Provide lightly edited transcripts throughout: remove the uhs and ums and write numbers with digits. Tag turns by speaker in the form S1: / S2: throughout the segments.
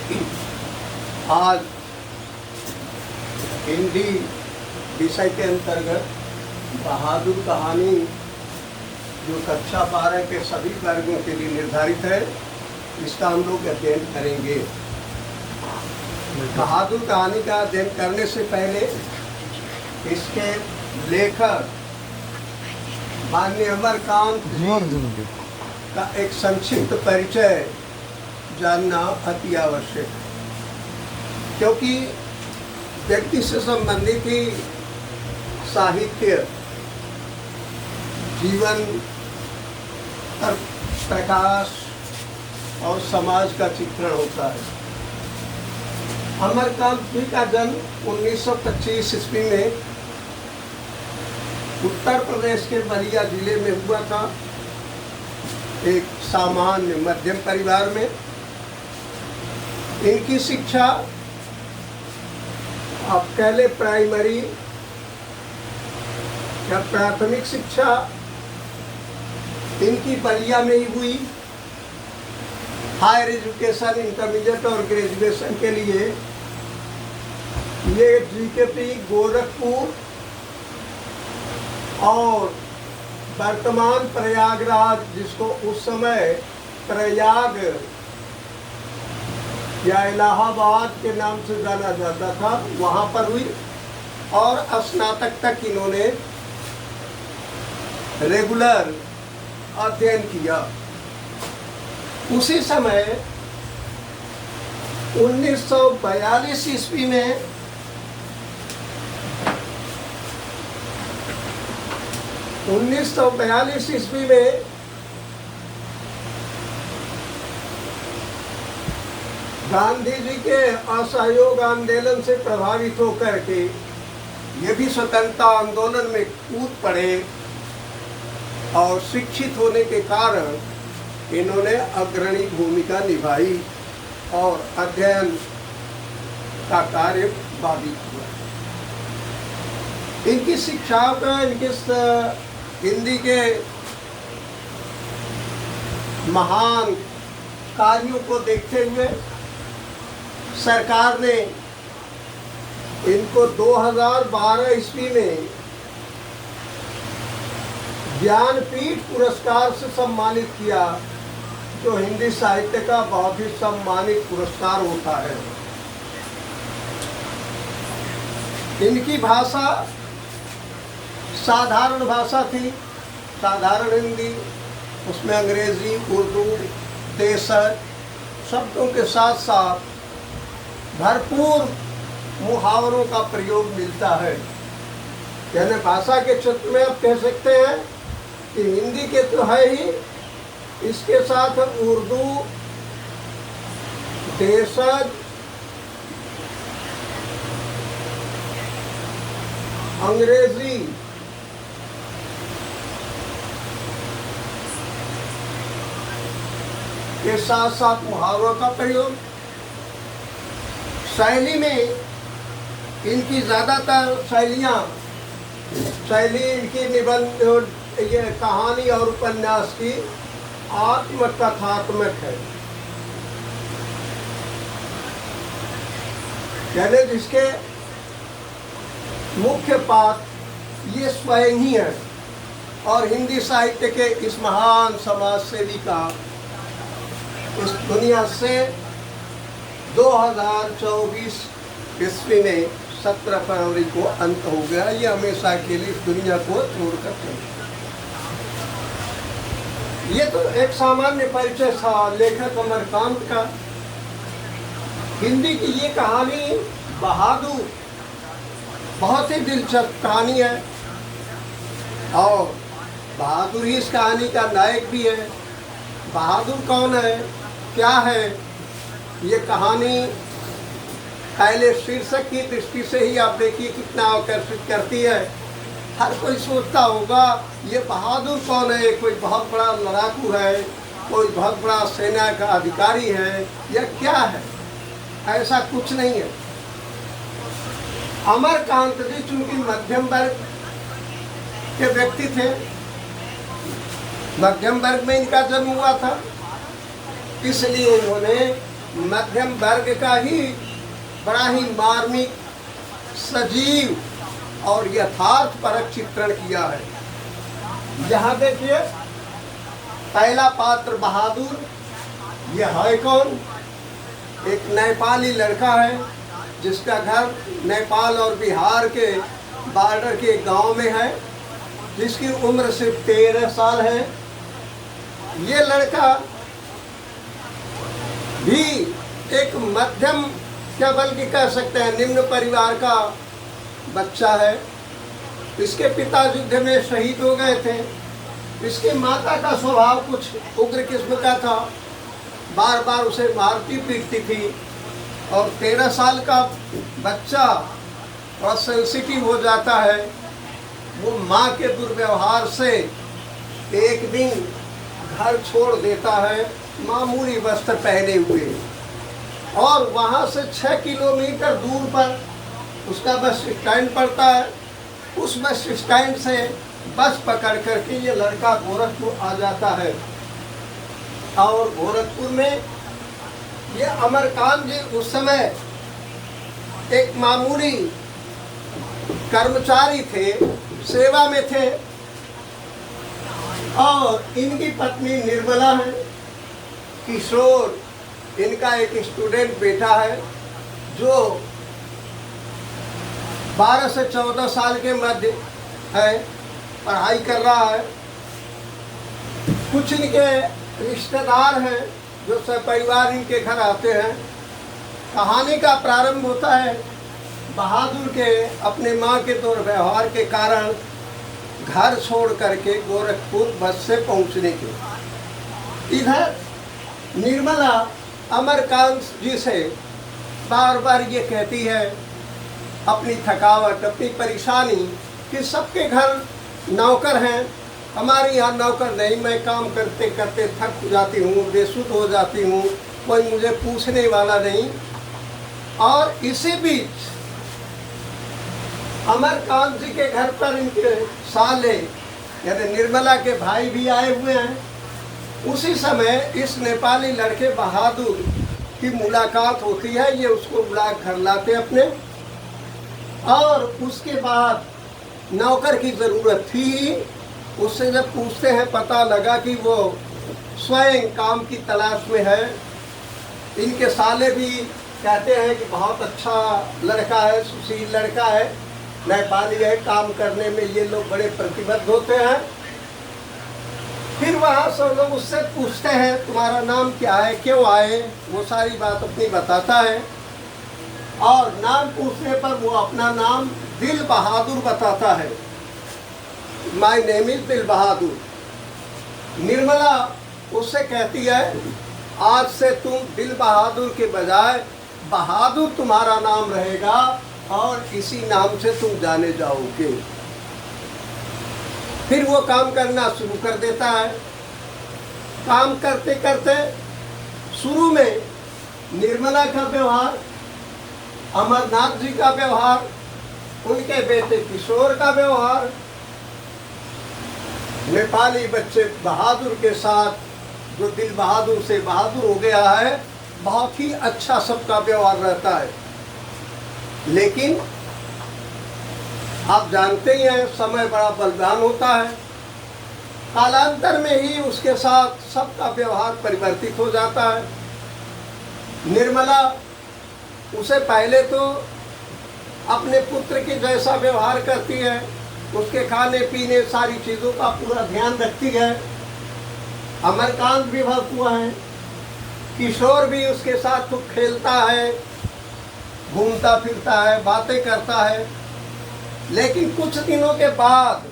S1: आज हिंदी विषय के अंतर्गत बहादुर कहानी जो कक्षा 12 के सभी वर्गों के लिए निर्धारित है, इसका हम लोग अध्ययन करेंगे। बहादुर कहानी का अध्ययन करने से पहले इसके लेखक माननीय अमरकांत जी का एक संक्षिप्त परिचय जानना अति आवश्यक है, क्योंकि व्यक्ति से संबंधित ही साहित्य जीवन पर प्रकाश और समाज का चित्रण होता है। अमरकांत जी का जन्म 1925 ईस्वी में उत्तर प्रदेश के बलिया जिले में हुआ था, एक सामान्य मध्यम परिवार में। इनकी शिक्षा आप कह ले प्राइमरी या प्राथमिक शिक्षा इनकी बलिया में ही हुई। हायर एजुकेशन, इंटरमीडिएट और ग्रेजुएशन के लिए ये जीकेपी गोरखपुर और वर्तमान प्रयागराज, जिसको उस समय प्रयाग या इलाहाबाद के नाम से जाना जाता था, वहाँ पर हुई और स्नातक तक इन्होंने रेगुलर अध्ययन किया। उसी समय 1942 ईस्वी में गांधी जी के असहयोग आंदोलन से प्रभावित होकर के ये भी स्वतंत्रता आंदोलन में कूद पड़े और शिक्षित होने के कारण इन्होंने अग्रणी भूमिका निभाई और अध्ययन का कार्य बाधित हुआ। इनकी शिक्षाओं का, इनके हिंदी के महान कार्यों को देखते हुए सरकार ने इनको 2012 ईस्वी में ज्ञानपीठ पुरस्कार से सम्मानित किया, जो हिंदी साहित्य का बहुत ही सम्मानित पुरस्कार होता है। इनकी भाषा साधारण भाषा थी, साधारण हिंदी, उसमें अंग्रेजी, उर्दू, देशज शब्दों के साथ साथ भरपूर मुहावरों का प्रयोग मिलता है। यानी भाषा के क्षेत्र में आप कह सकते हैं कि हिंदी के तो है ही, इसके साथ उर्दू, देशज, अंग्रेजी के साथ साथ मुहावरों का प्रयोग। शैली में इनकी ज़्यादातर शैली इनकी निबंध, ये कहानी और उपन्यास की आत्मकथात्मक है, यानी जिसके मुख्य पात्र ये स्वयं ही है और हिंदी साहित्य के इस महान समाज सेवी का इस दुनिया से 2024 ईस्वी में 17 फरवरी को अंत हो गया। ये हमेशा के लिए इस दुनिया को छोड़कर चले। ये तो एक सामान्य परिचय था लेखक अमरकांत का। हिंदी की ये कहानी बहादुर बहुत ही दिलचस्प कहानी है और बहादुर ही इस कहानी का नायक भी है। बहादुर कौन है, क्या है, ये कहानी पहले शीर्षक की दृष्टि से ही आप देखिए कितना आकर्षित करती है। हर कोई सोचता होगा ये बहादुर कौन है, कोई बहुत बड़ा लड़ाकू है, कोई बहुत बड़ा सेना का अधिकारी है या क्या है। ऐसा कुछ नहीं है। अमरकांत जी चूंकि मध्यम वर्ग के व्यक्ति थे, मध्यम वर्ग में इनका जन्म हुआ था, इसलिए इन्होंने मध्यम वर्ग का ही बड़ा ही मार्मिक, सजीव और यथार्थपरक चित्रण किया है। यहाँ देखिए, पहला पात्र बहादुर, यह है कौन? एक नेपाली लड़का है जिसका घर नेपाल और बिहार के बॉर्डर के गांव में है, जिसकी उम्र सिर्फ 13 साल है। ये लड़का भी एक मध्यम, क्या बल्कि कह सकते हैं निम्न परिवार का बच्चा है। इसके पिता युद्ध में शहीद हो गए थे। इसकी माता का स्वभाव कुछ उग्र किस्म का था, बार बार उसे मारती पीटती थी। और 13 साल का बच्चा थोड़ा सेंसिटिव हो जाता है। वो माँ के दुर्व्यवहार से एक दिन घर छोड़ देता है, मामूली वस्त्र पहने हुए, और वहाँ से 6 किलोमीटर दूर पर उसका बस स्टैंड पड़ता है। उस बस स्टैंड से बस पकड़ करके ये लड़का गोरखपुर आ जाता है। और गोरखपुर में ये अमरकांत जी उस समय एक मामूली कर्मचारी थे, सेवा में थे। और इनकी पत्नी निर्मला है, किशोर इनका एक स्टूडेंट बेटा है जो 12 से 14 साल के मध्य है, पढ़ाई कर रहा है। कुछ इनके रिश्तेदार हैं जो सपरिवार इनके घर आते हैं। कहानी का प्रारंभ होता है बहादुर के अपने माँ के दुर्व्यवहार के कारण घर छोड़ करके गोरखपुर बस से पहुँचने के। इधर निर्मला अमरकांत जी से बार बार ये कहती है अपनी थकावट, अपनी परेशानी, कि सबके घर नौकर हैं, हमारे यहाँ नौकर नहीं। मैं काम करते करते थक जाती हूँ, बेसुध हो जाती हूँ, कोई मुझे पूछने वाला नहीं। और इसी बीच अमरकांत जी के घर पर इनके साले यानी निर्मला के भाई भी आए हुए हैं। उसी समय इस नेपाली लड़के बहादुर की मुलाकात होती है। ये उसको बुला घर लाते अपने, और उसके बाद नौकर की ज़रूरत थी ही। उससे जब पूछते हैं पता लगा कि वो स्वयं काम की तलाश में है। इनके साले भी कहते हैं कि बहुत अच्छा लड़का है, सुशील लड़का है, नेपाली है, काम करने में ये लोग बड़े प्रतिबद्ध होते हैं। फिर वहाँ सब लोग उससे पूछते हैं तुम्हारा नाम क्या है, क्यों आए। वो सारी बात अपनी बताता है, और नाम पूछने पर वो अपना नाम दिल बहादुर बताता है। माय नेम इज दिल बहादुर। निर्मला उससे कहती है आज से तुम दिल बहादुर के बजाय बहादुर तुम्हारा नाम रहेगा, और इसी नाम से तुम जाने जाओगे। फिर वो काम करना शुरू कर देता है। काम करते करते शुरू में निर्मला का व्यवहार, अमरनाथ जी का व्यवहार, उनके बेटे किशोर का व्यवहार, नेपाली बच्चे बहादुर के साथ जो दिल बहादुर से बहादुर हो गया है, बहुत ही अच्छा सबका व्यवहार रहता है। लेकिन आप जानते ही हैं समय बड़ा बलवान होता है। कालांतर में ही उसके साथ सबका व्यवहार परिवर्तित हो जाता है। निर्मला उसे पहले तो अपने पुत्र के जैसा व्यवहार करती है, उसके खाने पीने सारी चीज़ों का पूरा ध्यान रखती है। अमरकांत भी भरपूर है, किशोर भी उसके साथ खूब खेलता है, घूमता फिरता है, बातें करता है। लेकिन कुछ दिनों के बाद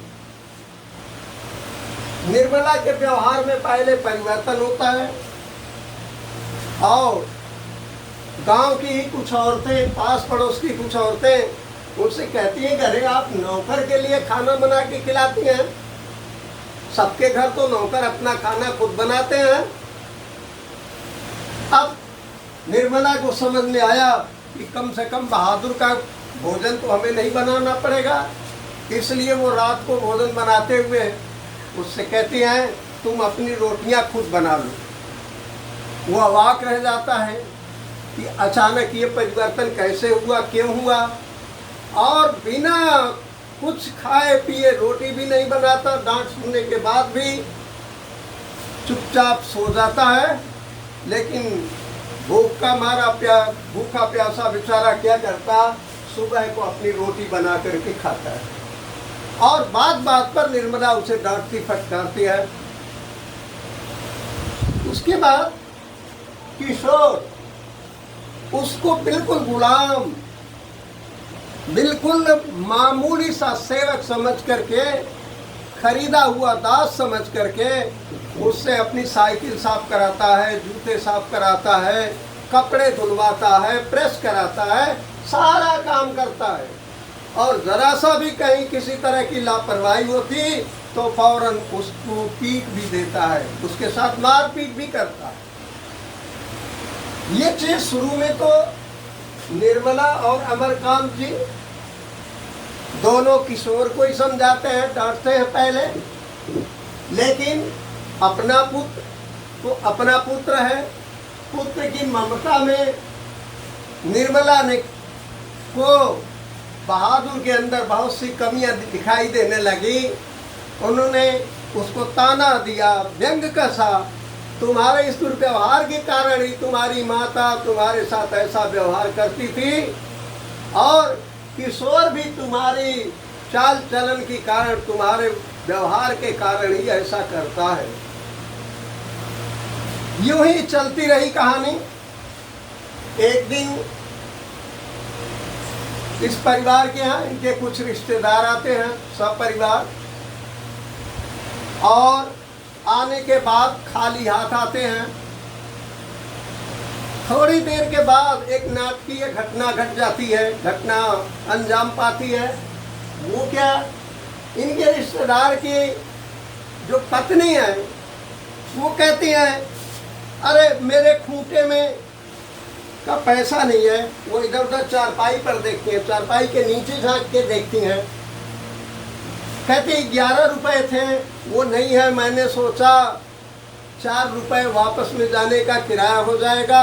S1: निर्मला के व्यवहार में पहले परिवर्तन होता है, और गांव की ही कुछ औरतें, पास पड़ोस की कुछ औरतें उनसे कहती हैं, अरे आप नौकर के लिए खाना बना के खिलाती हैं। सबके घर तो नौकर अपना खाना खुद बनाते हैं। अब निर्मला को समझ में आया कि कम से कम बहादुर का भोजन तो हमें नहीं बनाना पड़ेगा, इसलिए वो रात को भोजन बनाते हुए उससे कहती हैं तुम अपनी रोटियां खुद बना लो। वो अवाक रह जाता है कि अचानक ये परिवर्तन कैसे हुआ, क्यों हुआ। और बिना कुछ खाए पिए रोटी भी नहीं बनाता, डांट सुनने के बाद भी चुपचाप सो जाता है। लेकिन भूख का मारा भूखा प्यासा बेचारा क्या करता, सुबह को अपनी रोटी बना करके खाता है। और बात बात पर निर्मला उसे डांटती फटकारती है। उसके बाद किशोर उसको बिल्कुल गुलाम, बिल्कुल मामूली सा सेवक समझ करके, खरीदा हुआ दास समझ करके उससे अपनी साइकिल साफ कराता है, जूते साफ कराता है, कपड़े धुलवाता है, प्रेस कराता है, सारा काम करता है। और ज़रा सा भी कहीं किसी तरह की लापरवाही होती तो फौरन उसको पीट भी देता है, उसके साथ मारपीट भी करता है। ये चीज़ शुरू में तो निर्मला और अमरकांत जी दोनों किशोर को ही समझाते हैं, डांटते हैं पहले। लेकिन अपना पुत्र तो अपना पुत्र है, पुत्र की ममता में निर्मला ने को बहादुर के अंदर बहुत सी कमियां दिखाई देने लगी। उन्होंने उसको ताना दिया, व्यंग कसा, तुम्हारे इस दुर्व्यवहार के कारण ही तुम्हारी माता तुम्हारे साथ ऐसा व्यवहार करती थी, और किशोर भी तुम्हारी चाल चलन के कारण, तुम्हारे व्यवहार के कारण ही ऐसा करता है। यूं ही चलती रही कहानी। एक दिन इस परिवार के यहाँ इनके कुछ रिश्तेदार आते हैं, सब परिवार, और आने के बाद खाली हाथ आते हैं। थोड़ी देर के बाद एक नाटकीय घटना घट जाती है, घटना अंजाम पाती है। वो क्या, इनके रिश्तेदार की जो पत्नी है वो कहती है, अरे मेरे खूंटे में का पैसा नहीं है। वो इधर उधर चारपाई पर देखती है, चारपाई के नीचे झांक के देखती हैं। कहती 11 रुपए थे, वो नहीं है, मैंने सोचा 4 रुपए वापस में जाने का किराया हो जाएगा,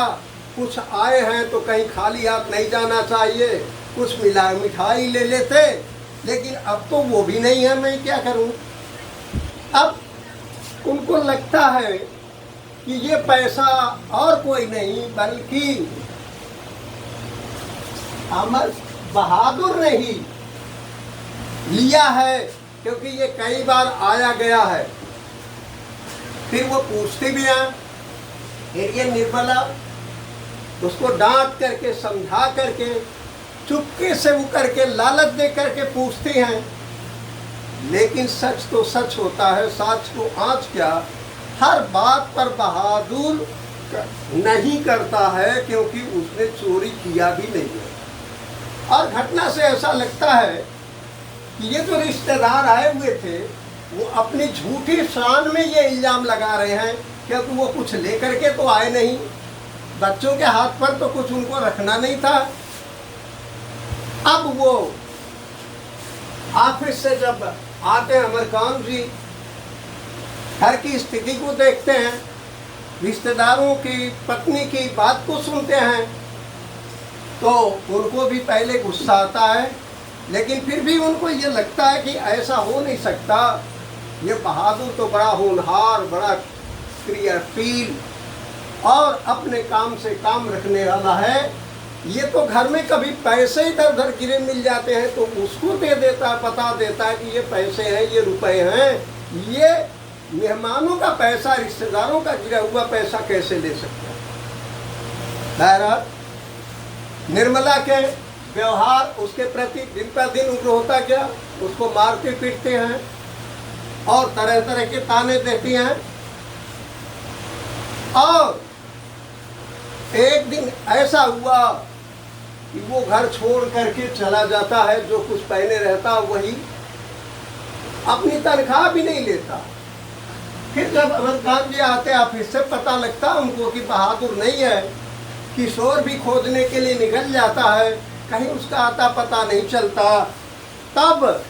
S1: कुछ आए हैं तो कहीं खाली हाथ नहीं जाना चाहिए, कुछ मिठाई ले लेते, लेकिन अब तो वो भी नहीं है, मैं क्या करूं। अब उनको लगता है कि ये पैसा और कोई नहीं बल्कि अमर बहादुर ने ही लिया है, क्योंकि ये कई बार आया गया है। फिर वो पूछती भी हैं, फिर ये निर्मला उसको डांट करके, समझा करके, चुपके से वो करके, लालच दे करके पूछती हैं। लेकिन सच तो सच होता है, सच को आँच क्या, हर बात पर बहादुर नहीं करता है, क्योंकि उसने चोरी किया भी नहीं है। और घटना से ऐसा लगता है कि ये जो रिश्तेदार आए हुए थे वो अपनी झूठी शान में ये इल्जाम लगा रहे हैं, क्योंकि वो कुछ लेकर के तो आए नहीं, बच्चों के हाथ पर तो कुछ उनको रखना नहीं था। अब वो ऑफिस से जब आते हैं, अमरकांत जी घर की स्थिति को देखते हैं, रिश्तेदारों की पत्नी की बात को सुनते हैं, तो उनको भी पहले गुस्सा आता है, लेकिन फिर भी उनको ये लगता है कि ऐसा हो नहीं सकता। ये बहादुर तो बड़ा होनहार, बड़ा क्रियाशील और अपने काम से काम रखने वाला है। ये तो घर में कभी पैसे इधर उधर गिरे मिल जाते हैं तो उसको दे देता है, बता देता है कि ये पैसे हैं, ये रुपए हैं। ये मेहमानों का पैसा, रिश्तेदारों का गिरा हुआ पैसा कैसे ले सकता है। बहरहाल निर्मला के व्यवहार उसके प्रति दिन पर दिन उग्र होता गया। उसको मारते पीटते हैं और तरह तरह के ताने देती हैं। और एक दिन ऐसा हुआ कि वो घर छोड़ करके चला जाता है, जो कुछ पहले रहता वही, अपनी तनख्वाह भी नहीं लेता। फिर जब अमरकांत जी आते ऑफिस से, पता लगता उनको कि बहादुर नहीं है। किशोर भी खोजने के लिए निकल जाता है, कहीं उसका आता पता नहीं चलता। तब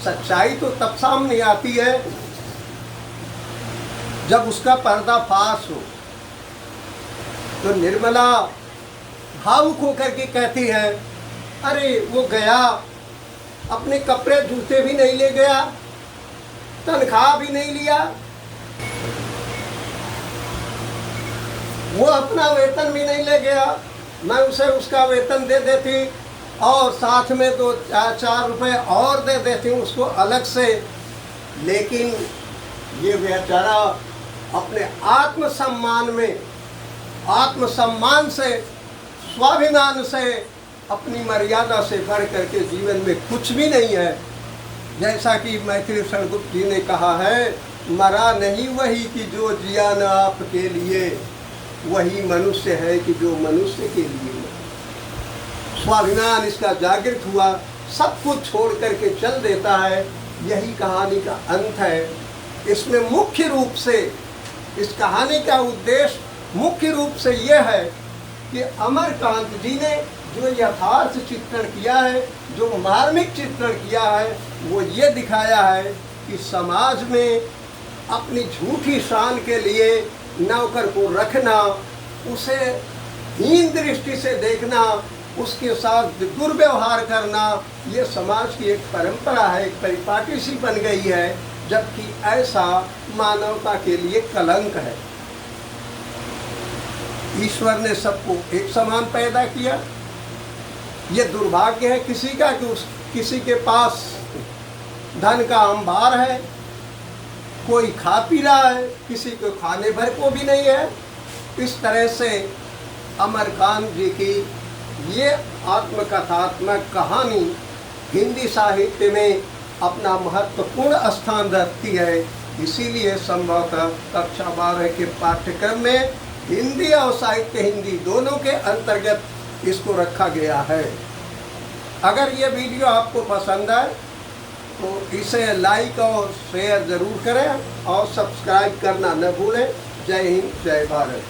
S1: सच्चाई तो तब सामने आती है जब उसका पर्दाफाश हो। तो निर्मला भावुक होकर के कहती है, अरे वो गया, अपने कपड़े जूते भी नहीं ले गया, तनख्वाह भी नहीं लिया, वो अपना वेतन भी नहीं ले गया, मैं उसे उसका वेतन दे देती और साथ में 2-4 रुपए और दे देती हूँ उसको अलग से। लेकिन ये बेचारा अपने आत्मसम्मान से, स्वाभिमान से, अपनी मर्यादा से बढ़ करके जीवन में कुछ भी नहीं है। जैसा कि मैथिली शरणगुप्त जी ने कहा है, मरा नहीं वही कि जो जिया न आपके लिए, वही मनुष्य है कि जो मनुष्य के लिए। स्वाभिमान इसका जागृत हुआ, सब कुछ छोड़ करके चल देता है। यही कहानी का अंत है। इसमें मुख्य रूप से, इस कहानी का उद्देश्य मुख्य रूप से यह है कि अमरकांत जी ने जो यथार्थ चित्रण किया है, जो मार्मिक चित्रण किया है, वो ये दिखाया है कि समाज में अपनी झूठी शान के लिए नौकर को रखना, उसे हीन दृष्टि से देखना, उसके साथ दुर्व्यवहार करना, ये समाज की एक परंपरा है, एक परिपाटी सी बन गई है, जबकि ऐसा मानवता के लिए कलंक है। ईश्वर ने सबको एक समान पैदा किया। ये दुर्भाग्य है किसी का कि किसी के पास धन का अंबार है, कोई खा पी रहा है, किसी को खाने भर को भी नहीं है। इस तरह से अमरकांत जी की ये आत्मकथात्मक कहानी हिंदी साहित्य में अपना महत्वपूर्ण स्थान रखती है। इसीलिए संभवतः कक्षा 12 के पाठ्यक्रम में हिंदी और साहित्य हिंदी दोनों के अंतर्गत इसको रखा गया है। अगर ये वीडियो आपको पसंद आए तो इसे लाइक और शेयर ज़रूर करें और सब्सक्राइब करना न भूलें। जय हिंद, जय भारत।